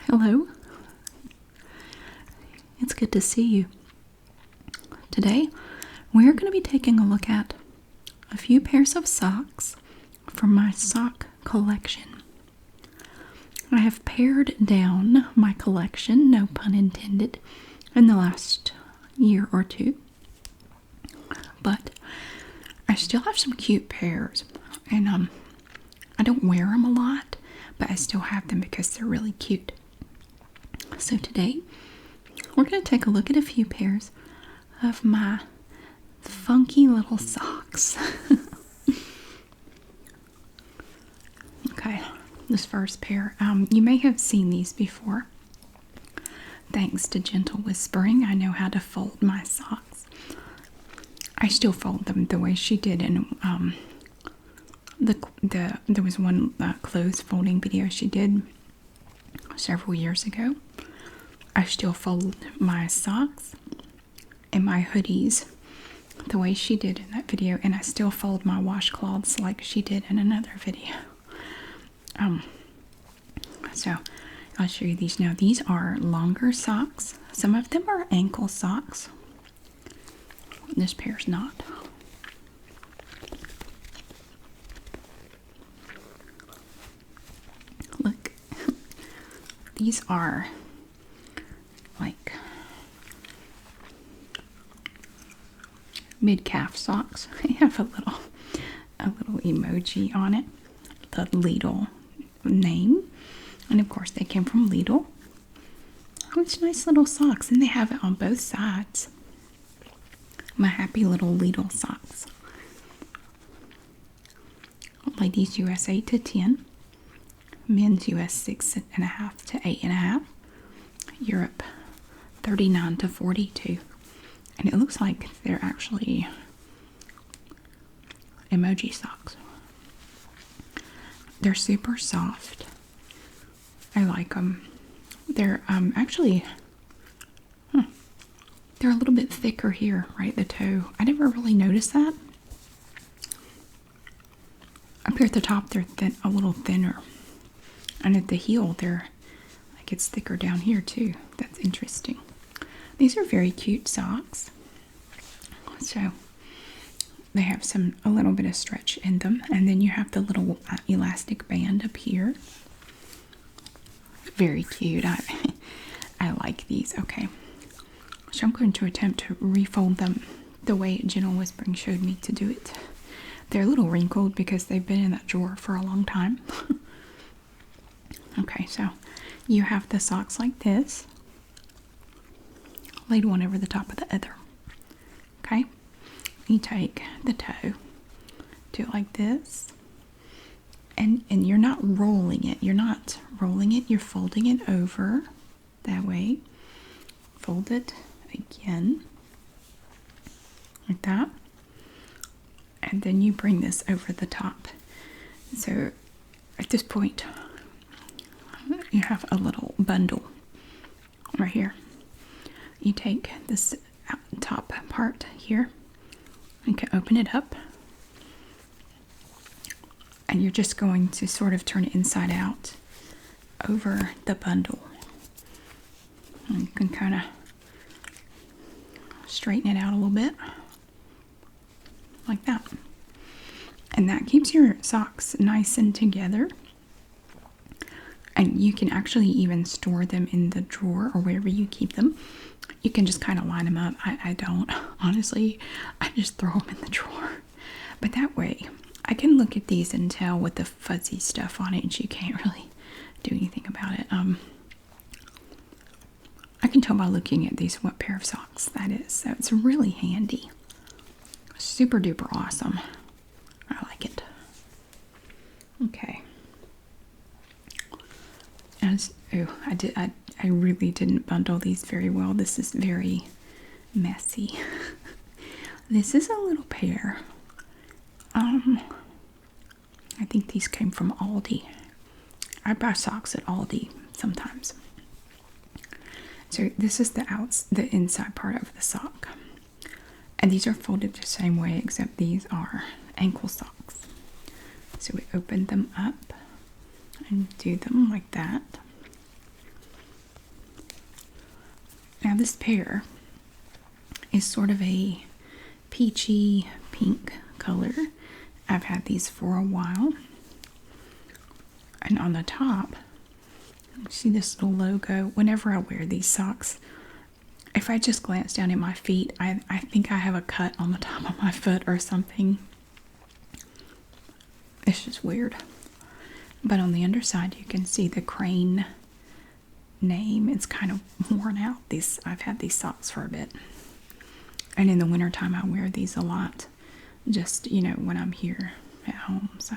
Hello. It's good to see you. Today, we're going to be taking a look at a few pairs of socks from my sock collection. I have pared down my collection, no pun intended, in the last year or two. But I still have some cute pairs, and I don't wear them a lot, but I still have them because they're really cute. So today, we're going to take a look at a few pairs of my funky little socks. Okay, this first pair, you may have seen these before. Thanks to gentle whispering, I know how to fold my socks. I still fold them the way she did in there was one clothes folding video she did several years ago. I still fold my socks and my hoodies the way she did in that video, and I still fold my washcloths like she did in another video. So I'll show you these now. These are longer socks. Some of them are ankle socks. This pair's not. Look, these are like mid-calf socks. They have a little emoji on it, the Lidl name, and of course they came from Lidl. Oh, it's nice little socks, and they have it on both sides. My happy little Lidl socks. Ladies US 8 to 10, men's US 6.5 to 8.5, Europe 39 to 42, and it looks like they're actually emoji socks. They're super soft. I like them. They're actually they're a little bit thicker here, right at the toe. I never really noticed that. Up here at the top, they're a little thinner, and at the heel, they're like it's thicker down here too. That's interesting. These are very cute socks. So they have a little bit of stretch in them, and then you have the little elastic band up here. Very cute. I like these. Okay, so I'm going to attempt to refold them the way Gentle Whispering showed me to do it. They're a little wrinkled because they've been in that drawer for a long time. Okay, so you have the socks like this, laid one over the top of the other. Okay, you take the toe, do it like this, and you're not rolling it. You're not rolling it. You're folding it over that way. Fold it again, like that, and then you bring this over the top. So at this point, you have a little bundle right here. You take this top part here, you can open it up, and you're just going to sort of turn it inside out over the bundle. And you can kind of straighten it out a little bit like that, and that keeps your socks nice and together. And you can actually even store them in the drawer or wherever you keep them. You can just kind of line them up. I don't, honestly. I just throw them in the drawer. But that way, I can look at these and tell with the fuzzy stuff on it, and you can't really do anything about it. I can tell by looking at these what pair of socks that is. So it's really handy. Super duper awesome. I like it. Okay. I really didn't bundle these very well. This is very messy. This is a little pair. I think these came from Aldi. I buy socks at Aldi sometimes. So this is the inside part of the sock. And these are folded the same way, except these are ankle socks. So we open them up and do them like that. this pair is sort of a peachy pink color. I've had these for a while. And on the top, see this little logo? Whenever I wear these socks, if I just glance down at my feet, I think I have a cut on the top of my foot or something. It's just weird. But on the underside, you can see the crane name. It's kind of worn out. I've had these socks for a bit. And in the wintertime, I wear these a lot. Just, you know, when I'm here at home. So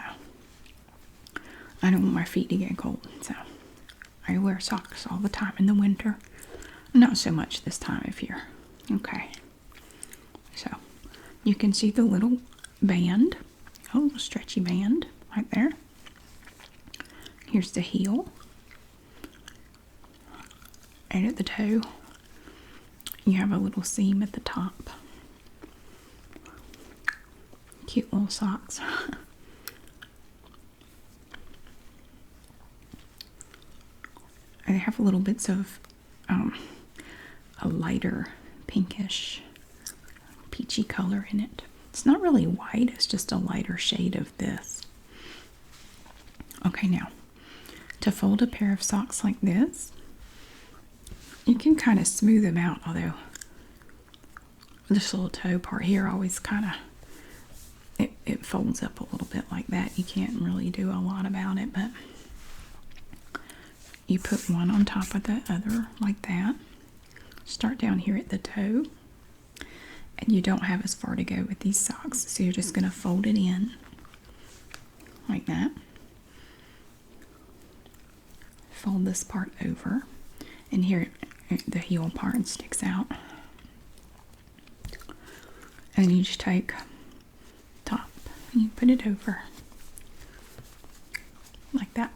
I don't want my feet to get cold. So I wear socks all the time in the winter. Not so much this time of year. Okay. So you can see the little band. Oh, stretchy band right there. Here's the heel. And at the toe, you have a little seam at the top. Cute little socks. They have little bits of a lighter pinkish peachy color in it. It's not really white, it's just a lighter shade of this. Okay, now to fold a pair of socks like this, you can kind of smooth them out, although this little toe part here always kind of it folds up a little bit like that. You can't really do a lot about it, but you put one on top of the other like that. Start down here at the toe, and you don't have as far to go with these socks, so you're just going to fold it in like that. Fold this part over, and here the heel part sticks out. And you just take top and you put it over like that,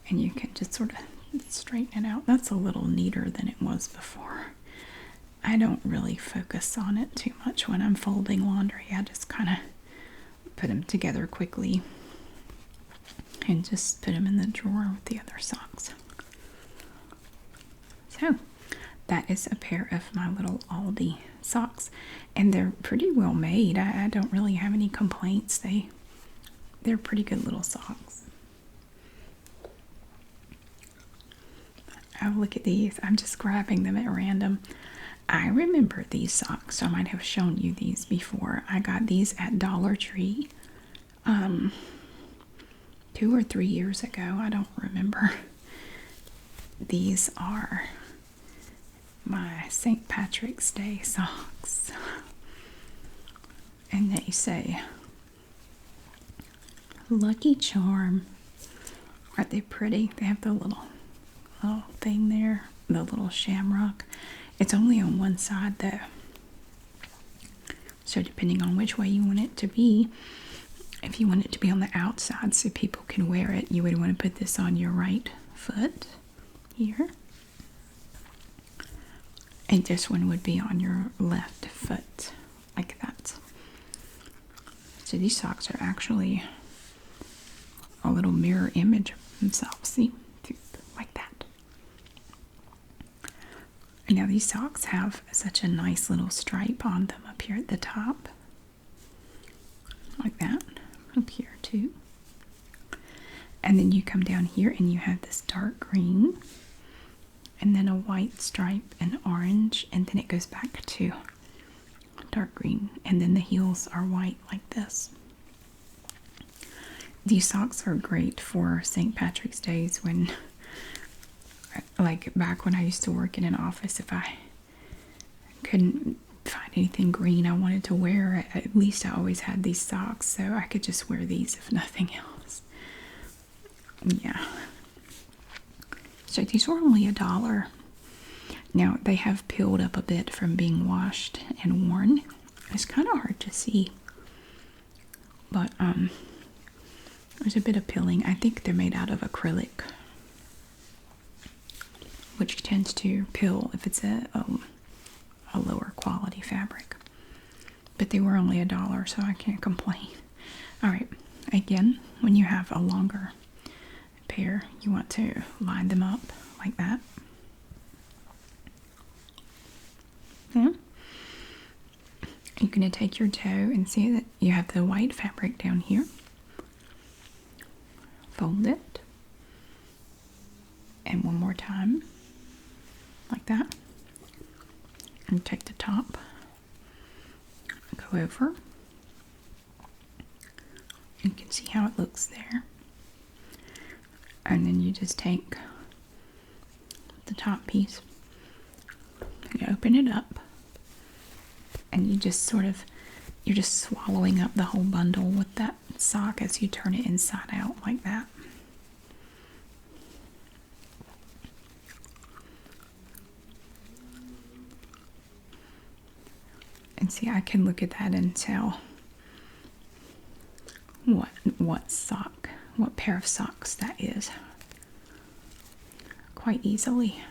and you can just sort of straighten it out. That's a little neater than it was before. I don't really focus on it too much when I'm folding laundry. I just kind of put them together quickly and just put them in the drawer with the other socks. So that is a pair of my little Aldi socks, and they're pretty well made. I don't really have any complaints. They're pretty good little socks. Oh, look at these. I'm just grabbing them at random. I remember these socks. I might have shown you these before. I got these at Dollar Tree 2 or 3 years ago. I don't remember. These are my St. Patrick's Day socks. And they say, Lucky Charm. Aren't they pretty? They have the little thing there, the little shamrock. It's only on one side though, so depending on which way you want it to be, if you want it to be on the outside so people can wear it, you would want to put this on your right foot here, and this one would be on your left foot like that. So these socks are actually a little mirror image of themselves. See, like that. Now these socks have such a nice little stripe on them up here at the top. Like that. Up here too. And then you come down here and you have this dark green. And then a white stripe and orange. And then it goes back to dark green. And then the heels are white like this. These socks are great for St. Patrick's Days when... Like back when I used to work in an office, if I couldn't find anything green I wanted to wear, at least I always had these socks, so I could just wear these if nothing else. Yeah. So these were only $1. Now they have peeled up a bit from being washed and worn. It's kind of hard to see, but there's a bit of peeling. I think they're made out of acrylic, which tends to peel if it's a lower quality fabric. But they were only $1, so I can't complain. Alright, again, when you have a longer pair, you want to line them up like that. Now, you're going to take your toe and see that you have the white fabric down here. Fold it. And one more time, like that. And take the top, go over. You can see how it looks there. And then you just take the top piece, and you open it up, and you just sort of, you're just swallowing up the whole bundle with that sock as you turn it inside out like that. And see, I can look at that and tell what pair of socks that is quite easily.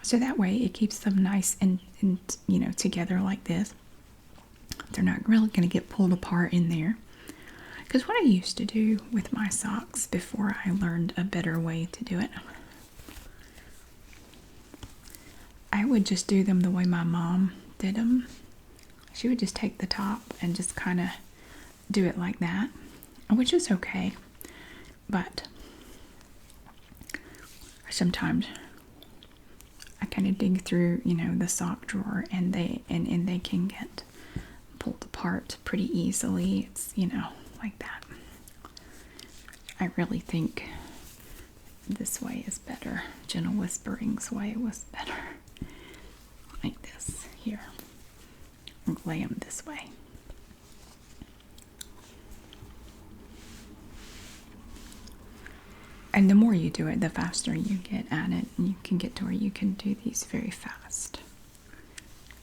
So that way it keeps them nice and you know, together like this. They're not really going to get pulled apart in there. Because what I used to do with my socks before I learned a better way to do it, I would just do them the way my mom did them. She would just take the top and just kind of do it like that, which is okay. But sometimes I kind of dig through, you know, the sock drawer, and they can get pulled apart pretty easily. It's, you know, like that. I really think this way is better. Gentle Whispering's way was better. Like this here. Lay them this way. And the more you do it, the faster you get at it. And you can get to where you can do these very fast.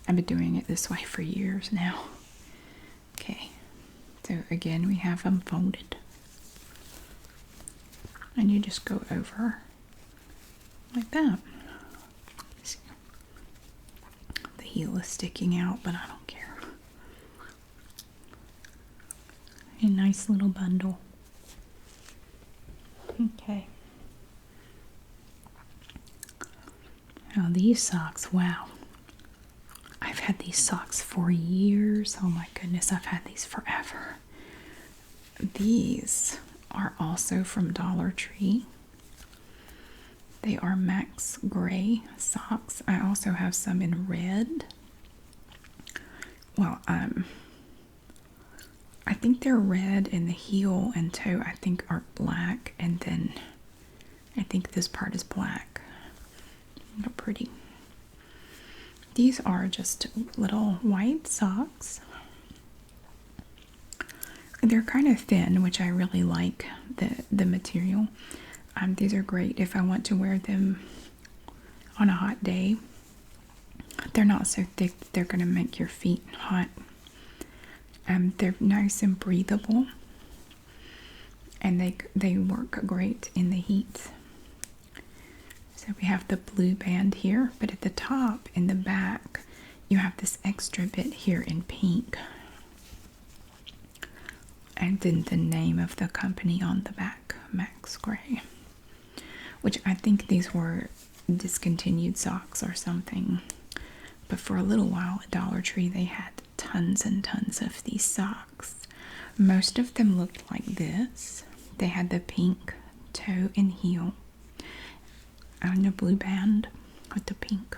I've been doing it this way for years now. Okay. So again, we have them folded. And you just go over like that. The heel is sticking out, but I don't care. A nice little bundle. Okay. Now these socks, wow. I've had these socks for years. Oh my goodness, I've had these forever. These are also from Dollar Tree. They are Max Gray socks. I also have some in red. Well, I think they're red, and the heel and toe I think are black, and then I think this part is black. They're pretty. These are just little white socks. They're kind of thin, which I really like the material. These are great if I want to wear them on a hot day. They're not so thick that they're going to make your feet hot. They're nice and breathable, and they work great in the heat. So we have the blue band here, but at the top in the back you have this extra bit here in pink, and then the name of the company on the back, Max Gray, which I think these were discontinued socks or something. But for a little while at Dollar Tree they had tons and tons of these socks. Most of them looked like this. They had the pink toe and heel and the blue band with the pink.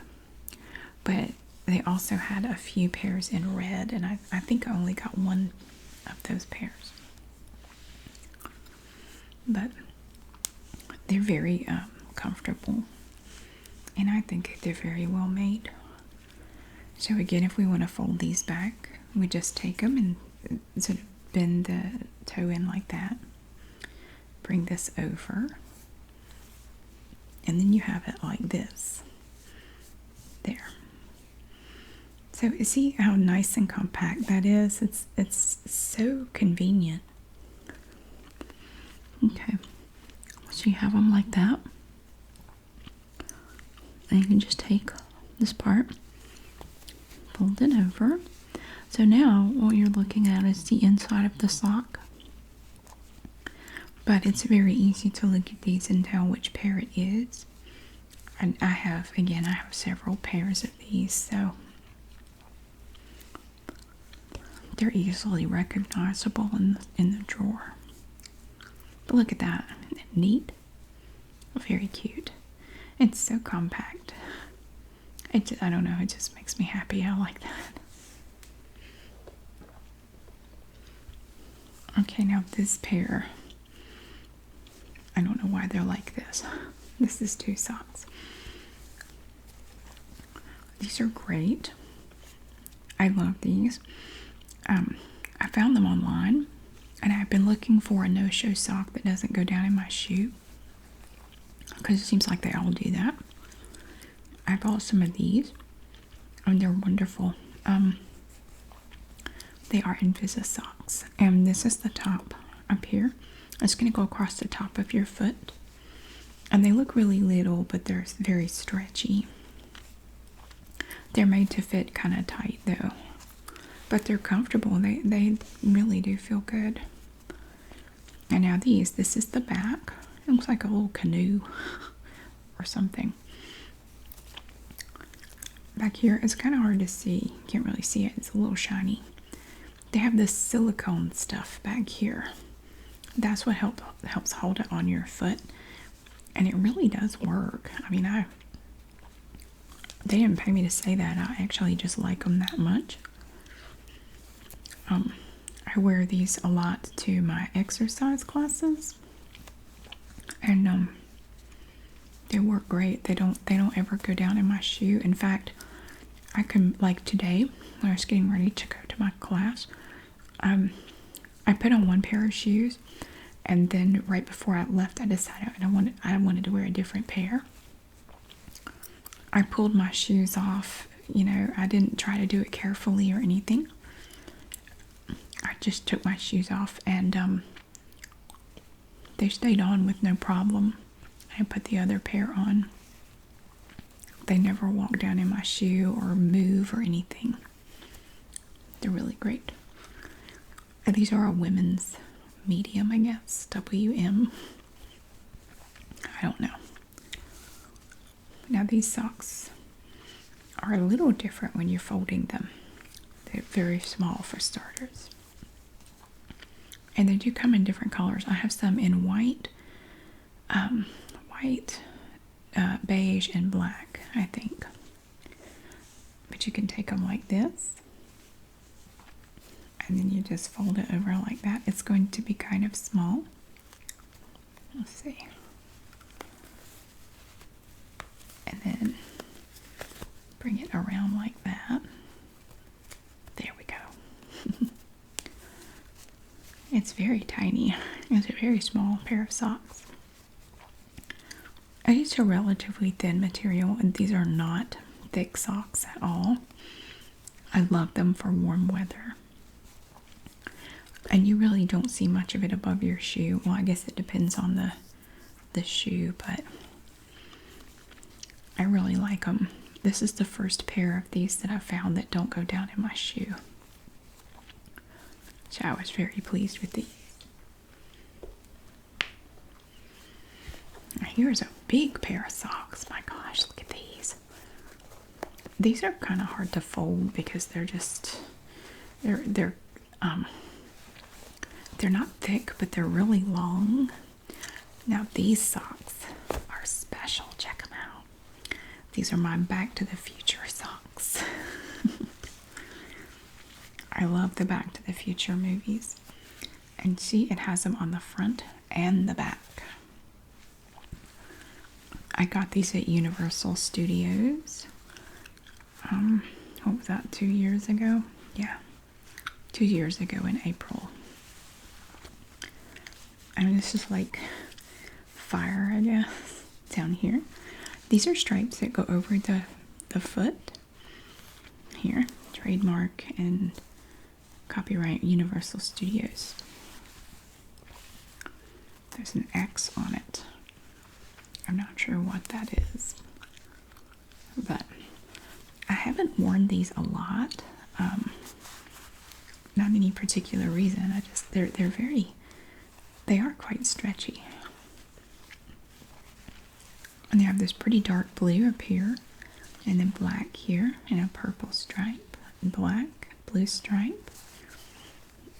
But they also had a few pairs in red, and I think I only got one of those pairs. But they're very comfortable, and I think they're very well made. So again, if we want to fold these back, we just take them and sort of bend the toe in like that. Bring this over. And then you have it like this. There. So you see how nice and compact that is? It's so convenient. Okay. So you have them like that. And you can just take this part, fold it over. So now what you're looking at is the inside of the sock. But it's very easy to look at these and tell which pair it is. And I have several pairs of these, so They're easily recognizable in the drawer. But look at that. Isn't it neat? Very cute. It's so compact. I don't know, it just makes me happy. I like that. Okay, now this pair. I don't know why they're like this. This is 2 socks. These are great. I love these. I found them online, and I've been looking for a no-show sock that doesn't go down in my shoe, because it seems like they all do that. I bought some of these, and they're wonderful. They are Invisa socks, and this is the top up here. It's going to go across the top of your foot, and they look really little, but they're very stretchy. They're made to fit kind of tight though, but they're comfortable. They really do feel good. And now this is the back. It looks like a little canoe or something. Back here, it's kind of hard to see. You can't really see it. It's a little shiny. They have this silicone stuff back here. That's what helps hold it on your foot. And it really does work. I mean, they didn't pay me to say that. I actually just like them that much. I wear these a lot to my exercise classes. And they work great. They don't ever go down in my shoe. In fact, I can, like today, when I was getting ready to go to my class, I put on one pair of shoes, and then right before I left, I decided I wanted to wear a different pair. I pulled my shoes off. You know, I didn't try to do it carefully or anything. I just took my shoes off, and they stayed on with no problem. I put the other pair on. They never walk down in my shoe or move or anything. They're really great. And these are a women's medium, I guess. WM. I don't know. Now these socks are a little different when you're folding them. They're very small for starters. And they do come in different colors. I have some in white, beige, and black, I think. But you can take them like this, and then you just fold it over like that. It's going to be kind of small. Let's see. And then bring it around like that. There we go. It's very tiny. It's a very small pair of socks. These are relatively thin material, and these are not thick socks at all. I love them for warm weather. And you really don't see much of it above your shoe. Well, I guess it depends on the shoe, but I really like them. This is the first pair of these that I found that don't go down in my shoe. So I was very pleased with these. Here's a big pair of socks. My gosh, look at these. These are kind of hard to fold because they're not thick, but they're really long. Now these socks are special. Check them out. These are my Back to the Future socks. I love the Back to the Future movies. And see, it has them on the front and the back. I got these at Universal Studios. What was that, 2 years ago? Yeah, 2 years ago in April. And this is like fire, I guess, down here. These are stripes that go over the foot. Here, trademark and copyright Universal Studios. There's an X on it. I'm not sure what that is, but I haven't worn these a lot. Not any particular reason. They are quite stretchy. And they have this pretty dark blue up here, and then black here, and a purple stripe, and black, blue stripe.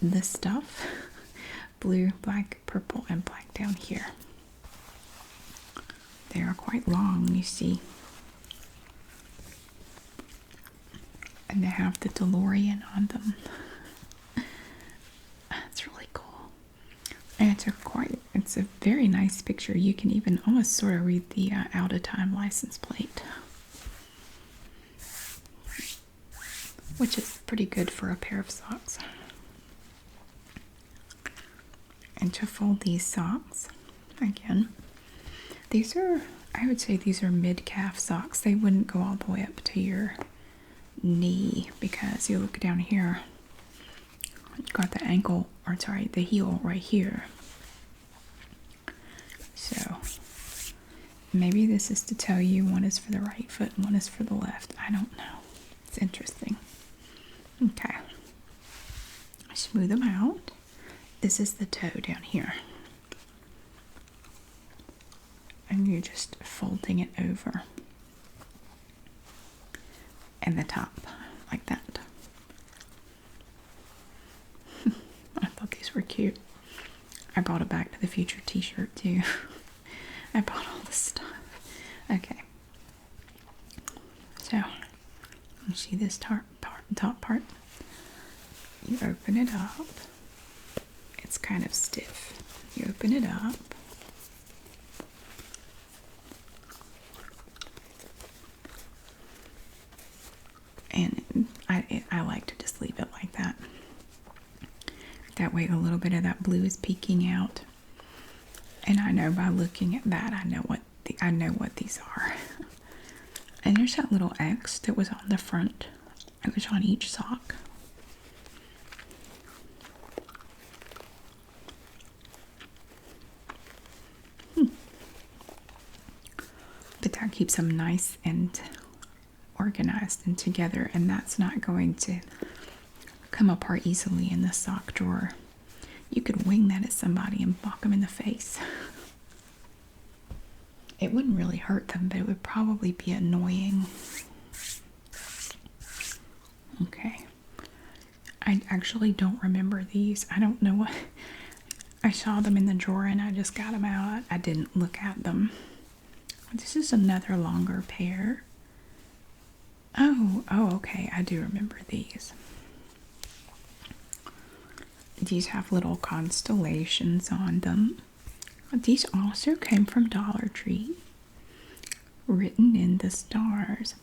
this stuff. Blue, black, purple, and black down here. They are quite long, you see. And they have the DeLorean on them. That's really cool. And it's a very nice picture. You can even almost sort of read the out of time license plate, which is pretty good for a pair of socks. And to fold these socks, again, I would say these are mid-calf socks. They wouldn't go all the way up to your knee, because you look down here, you've got the ankle, or sorry, the heel right here. So maybe this is to tell you one is for the right foot and one is for the left. I don't know. It's interesting. Okay. Smooth them out. This is the toe down here. And you're just folding it over. And the top, like that. I thought these were cute. I bought a Back to the Future t-shirt too. I bought all this stuff. Okay. So, you see this top part? You open it up. It's kind of stiff. You open it up. And I like to just leave it like that. That way a little bit of that blue is peeking out. And I know by looking at that, I know what these are. And there's that little X that was on the front. It was on each sock. But that keeps them nice and organized and together, and that's not going to come apart easily in the sock drawer. You could wing that at somebody and bonk them in the face. It wouldn't really hurt them, but it would probably be annoying. Okay. I actually don't remember these. I don't know what. I saw them in the drawer and I just got them out. I didn't look at them. This is another longer pair. Oh, okay. I do remember these. These have little constellations on them. These also came from Dollar Tree. Written in the stars.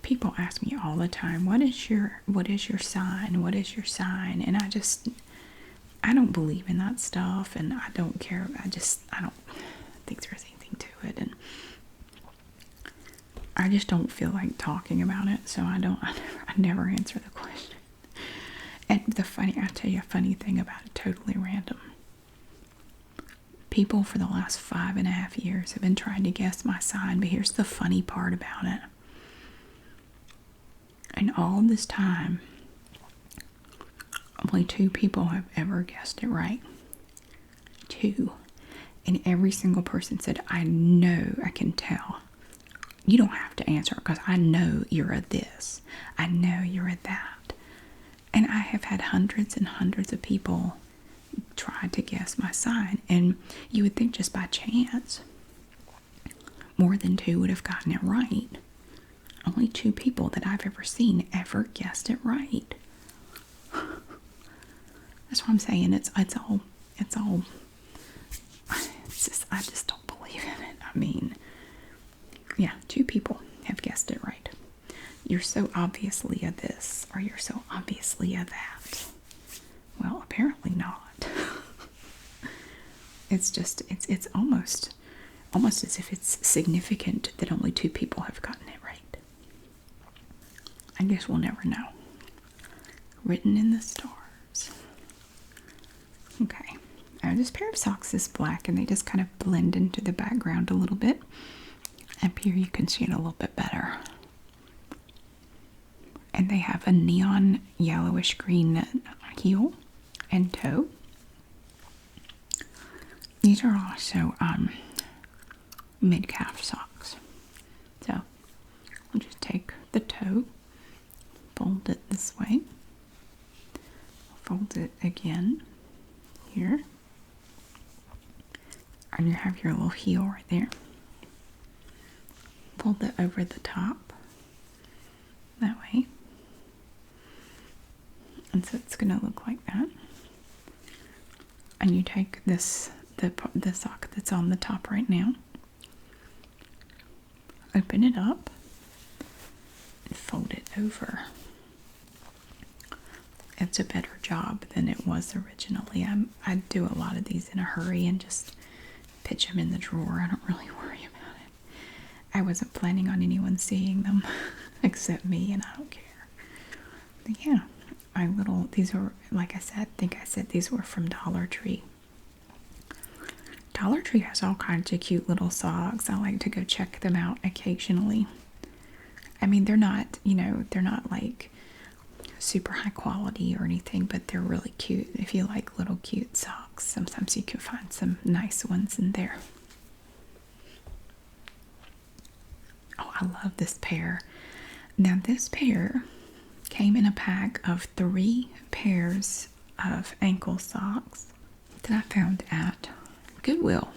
People ask me all the time, what is your sign? What is your sign? And I don't believe in that stuff, and I don't care. I don't think there's anything to it, and I just don't feel like talking about it, so I never answer the question. And I'll tell you a funny thing about it, totally random. People for the last 5.5 years have been trying to guess my sign, but here's the funny part about it. And all this time, only 2 people have ever guessed it right. 2. And every single person said, I know, I can tell. You don't have to answer because I know you're a this. I know you're a that. And I have had hundreds and hundreds of people try to guess my sign. And you would think just by chance, more than 2 would have gotten it right. Only 2 people that I've ever seen ever guessed it right. That's what I'm saying. It's all. I just don't believe in it. I mean, yeah, 2 people have guessed it right. You're so obviously a this, or you're so obviously a that. Well, apparently not. It's almost as if it's significant that only 2 people have gotten it right. I guess we'll never know. Written in the stars. Okay. Now this pair of socks is black and they just kind of blend into the background a little bit. Up here you can see it a little bit better. And they have a neon yellowish green heel and toe. These are also mid-calf socks. So we'll just take the toe, fold it this way, fold it again here. And you have your little heel right there. Fold it over the top. That way. And so it's going to look like that. And you take this, the sock that's on the top right now. Open it up. And fold it over. It's a better job than it was originally. I do a lot of these in a hurry and just pitch them in the drawer. I don't really worry about it. I wasn't planning on anyone seeing them except me, and I don't care. But yeah, these are, like I said, these were from Dollar Tree. Dollar Tree has all kinds of cute little socks. I like to go check them out occasionally. I mean, they're not, they're not like super high quality or anything, but they're really cute. If you like little cute socks, sometimes you can find some nice ones in there. Oh, I love this pair. Now this pair came in a pack of 3 pairs of ankle socks that I found at Goodwill.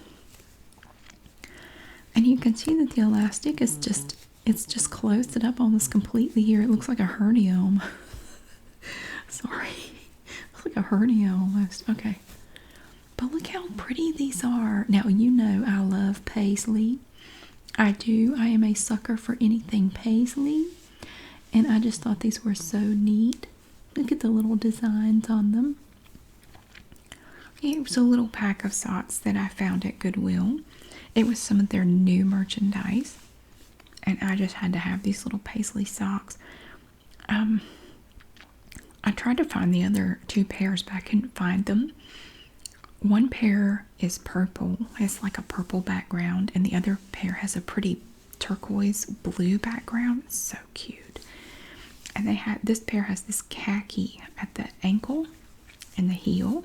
And you can see that the elastic is it's just closed it up almost completely here. It looks like a hernia. Sorry. It's like a hernia almost. Okay. But look how pretty these are. Now, I love Paisley. I do. I am a sucker for anything Paisley. And I just thought these were so neat. Look at the little designs on them. It was a little pack of socks that I found at Goodwill. It was some of their new merchandise. And I just had to have these little Paisley socks. I tried to find the other 2 pairs, but I couldn't find them. One pair is purple, has like a purple background, and the other pair has a pretty turquoise blue background. It's so cute. And this pair has this khaki at the ankle and the heel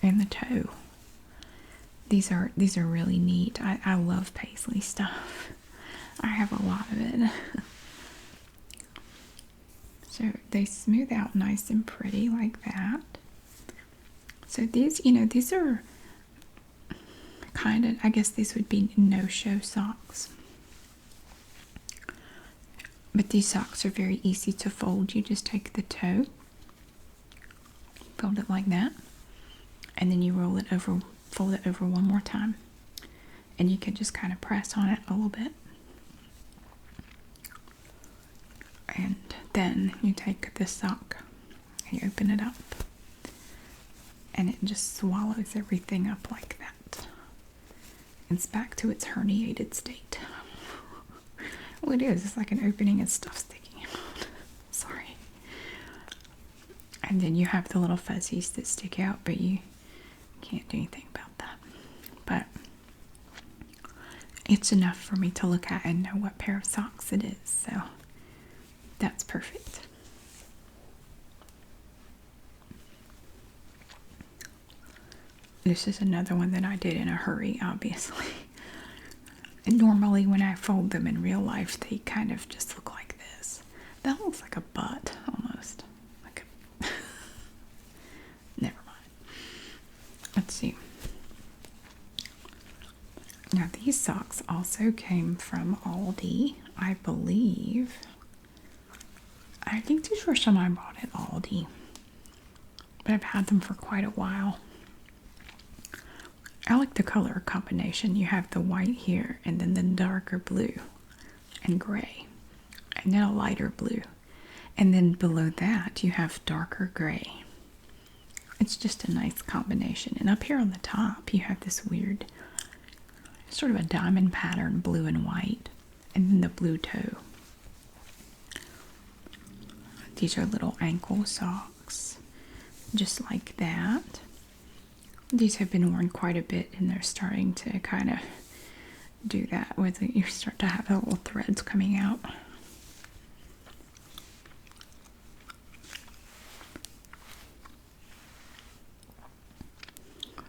and the toe. These are really neat. I love Paisley stuff. I have a lot of it. So they smooth out nice and pretty like that. So these, these are kind of, I guess these would be no-show socks. But these socks are very easy to fold. You just take the toe, fold it like that, and then you fold it over one more time. And you can just kind of press on it a little bit. And then you take this sock and you open it up. And it just swallows everything up like that. It's back to its herniated state. Well, it is. It's like an opening and stuff sticking out. Sorry. And then you have the little fuzzies that stick out, but you can't do anything about that. But it's enough for me to look at and know what pair of socks it is. So that's perfect. This is another one that I did in a hurry, obviously. And normally when I fold them in real life, they kind of just look like this. That looks like a butt, almost. Like a Never mind. Let's see. Now these socks also came from Aldi, I believe. I think these were some I bought at Aldi. But I've had them for quite a while. I like the color combination. You have the white here, and then the darker blue and gray, and then a lighter blue. And then below that, you have darker gray. It's just a nice combination. And up here on the top, you have this weird, sort of a diamond pattern, blue and white, and then the blue toe. These are little ankle socks, just like that. These have been worn quite a bit, and they're starting to kind of do that with it. You start to have the little threads coming out.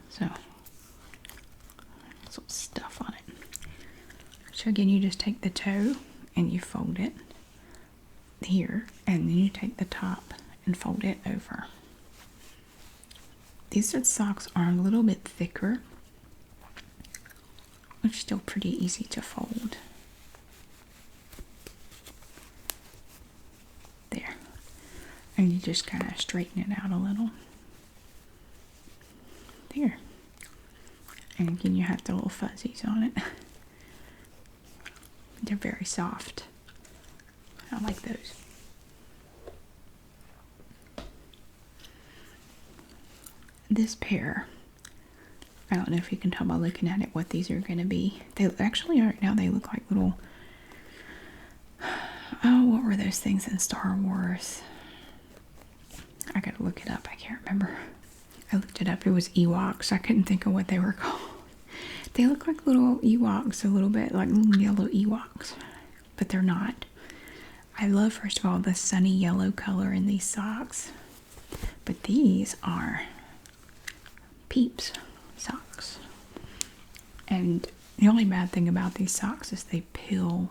So, some stuff on it. So again, you just take the toe and you fold it here, and then you take the top and fold it over. These socks are a little bit thicker, which is still pretty easy to fold. There. And you just kind of straighten it out a little. There. And again, you have the little fuzzies on it. They're very soft. I like those. This pair, I don't know if you can tell by looking at it what these are going to be. They actually right now they look like little, oh, what were those things in Star Wars? I gotta look it up. I can't remember. I looked it up. It was Ewoks. I couldn't think of what they were called. They look like little Ewoks, a little bit like little yellow Ewoks, but they're not. I love, first of all, the sunny yellow color in these socks, but these are Peeps socks. And the only bad thing about these socks is they peel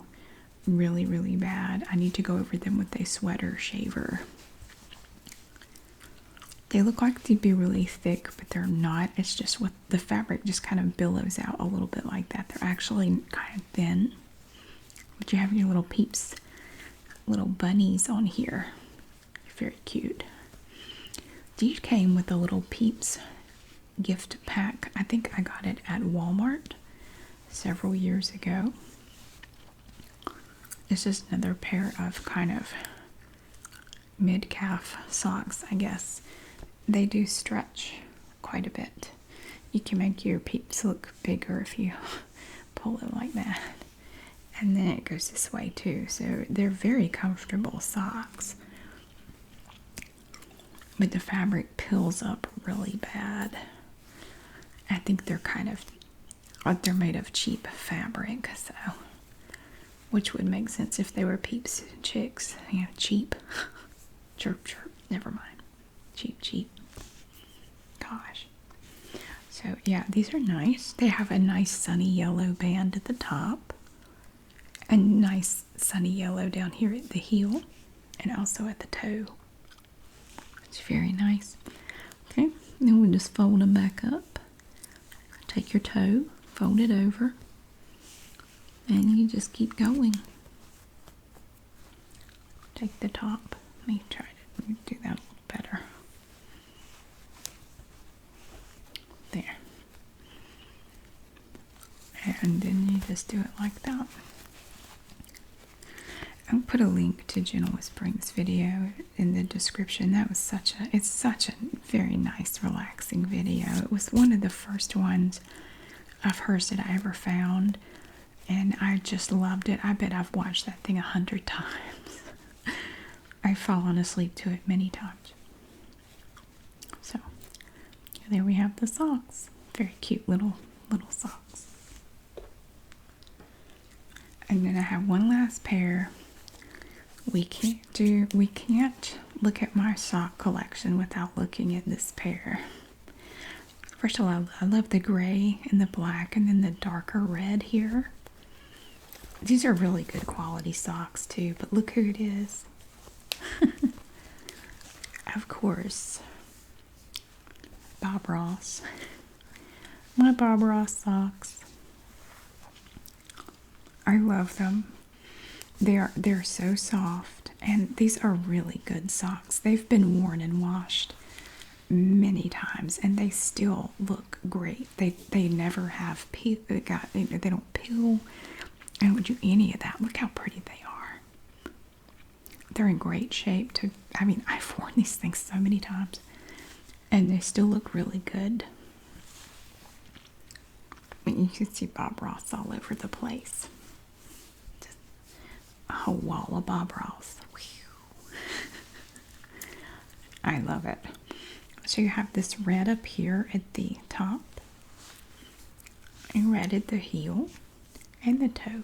really, really bad. I need to go over them with a sweater shaver. They look like they'd be really thick, but they're not. It's just what the fabric just kind of billows out a little bit like that. They're actually kind of thin. But you have your little Peeps, little bunnies on here. Very cute. These came with a little Peeps gift pack. I think I got it at Walmart several years ago. This is another pair of kind of mid-calf socks, I guess. They do stretch quite a bit. You can make your Peeps look bigger if you pull them like that. And then it goes this way too. So they're very comfortable socks. But the fabric peels up really bad. I think they're kind of, they're made of cheap fabric, so, which would make sense if they were Peeps chicks. You know, cheap. Chirp, chirp. Never mind. Cheap, cheap. Gosh. So, yeah, these are nice. They have a nice sunny yellow band at the top. A nice sunny yellow down here at the heel. And also at the toe. It's very nice. Okay, then we'll just fold them back up. Take your toe, fold it over, and you just keep going. Take the top. Let me do that a little better. There. And then you just do it like that. I'll put a link to Gentle Whispering's video in the description. That was it's such a very nice, relaxing video. It was one of the first ones of hers that I ever found, and I just loved it. I bet I've watched that thing 100 times. I've fallen asleep to it many times. So, there we have the socks. Very cute little socks. And then I have one last pair. We can't look at my sock collection without looking at this pair. First of all, I love the gray and the black and then the darker red here. These are really good quality socks too, but look who it is. Of course, Bob Ross. My Bob Ross socks. I love them. They're so soft, and these are really good socks. They've been worn and washed many times, and they still look great. They never have they don't peel. I don't do any of that. Look how pretty they are. They're in great shape. I've worn these things so many times, and they still look really good. You can see Bob Ross all over the place. A whole wall of Bob Ross. I love it. So you have this red up here at the top, and red at the heel and the toe.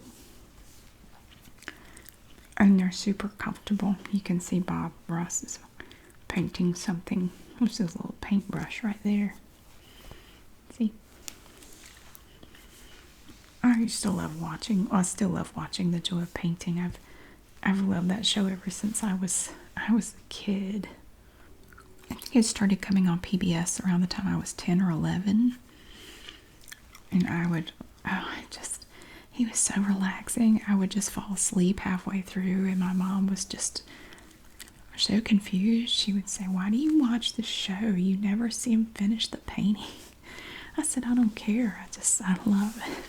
And they're super comfortable. You can see Bob Ross is painting something. There's this little paintbrush right there. See? I still love watching. Well, I still love watching The Joy of Painting. I've loved that show ever since I was a kid. I think it started coming on PBS around the time I was 10 or 11. And I would, he was so relaxing. I would just fall asleep halfway through, and my mom was just so confused. She would say, "Why do you watch this show? You never see him finish the painting." I said, "I don't care. I love it.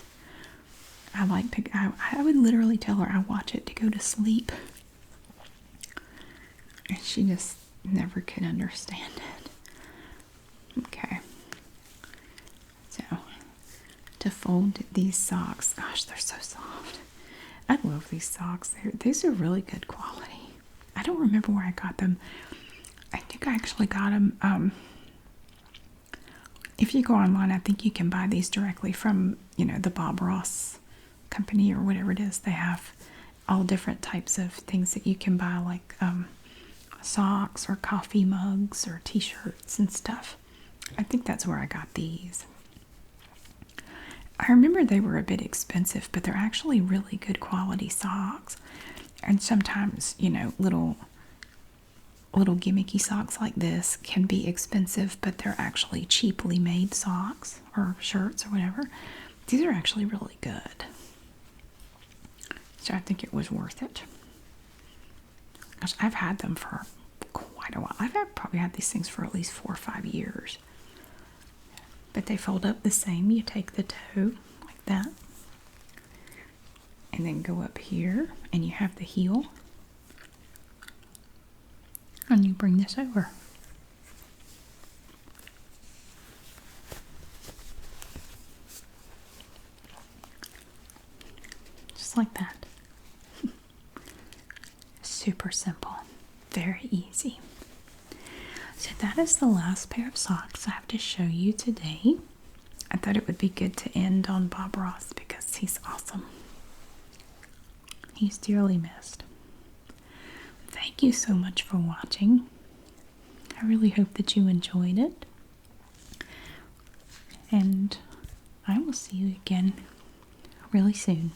I like to, I would literally tell her I watch it to go to sleep." And she just never could understand it. Okay. So, to fold these socks, gosh, they're so soft. I love these socks. These are really good quality. I don't remember where I got them. I think I actually got them, if you go online, I think you can buy these directly from, the Bob Ross company or whatever it is. They have all different types of things that you can buy, like socks or coffee mugs or t-shirts and stuff. I think that's where I got these. I remember they were a bit expensive, but they're actually really good quality socks. And sometimes, little gimmicky socks like this can be expensive, but they're actually cheaply made socks or shirts or whatever. These are actually really good. So I think it was worth it. Gosh, I've had them for quite a while. Probably had these things for at least 4 or 5 years. But they fold up the same. You take the toe like that, and then go up here, and you have the heel. And you bring this over. Just like that. Super simple. Very easy. So that is the last pair of socks I have to show you today. I thought it would be good to end on Bob Ross because he's awesome. He's dearly missed. Thank you so much for watching. I really hope that you enjoyed it. And I will see you again really soon.